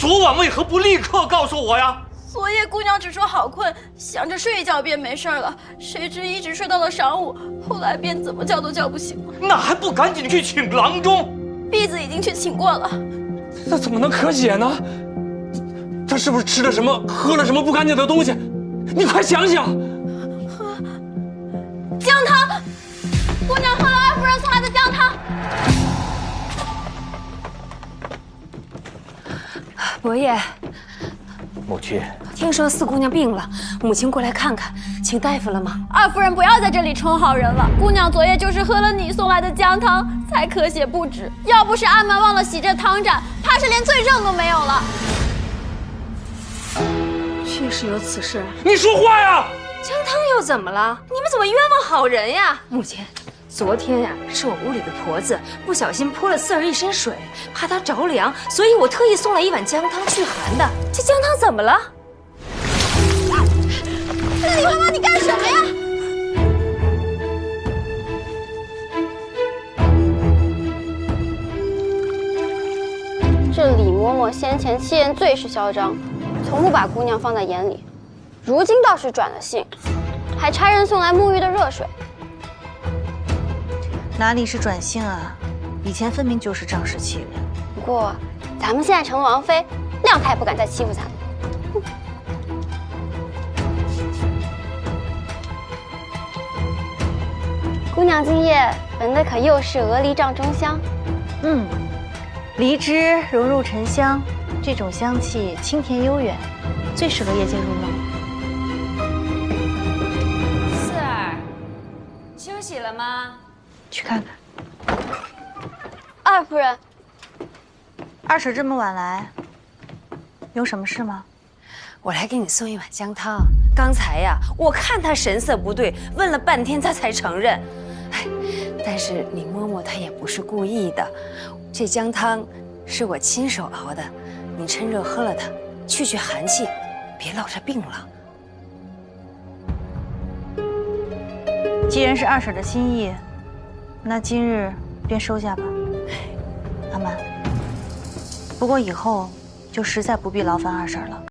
昨晚为何不立刻告诉我呀？昨夜姑娘只说好困，想着睡一觉便没事了，谁知一直睡到了晌午，后来便怎么叫都叫不醒了。那还不赶紧去请郎中？婢子已经去请过了。那怎么能可解呢？他是不是吃了什么、喝了什么不干净的东西？你快想想。姜汤，姑娘喝了二夫人送来的姜汤。伯爷，母亲，听说四姑娘病了，母亲过来看看，请大夫了吗？二夫人不要在这里充好人了，姑娘昨夜就是喝了你送来的姜汤，才咳血不止。要不是阿瞒忘了洗这汤盏，怕是连罪证都没有了。确实有此事。你说话呀！姜汤又怎么了？你们怎么冤枉好人呀？母亲，昨天呀，是我屋里的婆子不小心泼了四儿一身水，怕她着凉，所以我特意送来一碗姜汤驱寒的。这姜汤怎么了？李妈妈，你干什么呀？这李嬷嬷先前欺人最是嚣张，从不把姑娘放在眼里，如今倒是转了性，还差人送来沐浴的热水。哪里是转性啊？以前分明就是仗势欺人。不过，咱们现在成了王妃，亮太不敢再欺负咱们。姑娘今夜闻的可又是鹅梨帐中香。梨汁融入沉香，这种香气清甜悠远，最适合夜间入梦。四儿，休息了吗？去看看。二夫人，二婶这么晚来，有什么事吗？我来给你送一碗姜汤。刚才呀，我看他神色不对，问了半天他才承认。哎，但是李嬷嬷她也不是故意的，这姜汤是我亲手熬的，你趁热喝了它，去寒气，别落着病了。既然是二婶的心意，那今日便收下吧。阿满，不过以后就实在不必劳烦二婶了。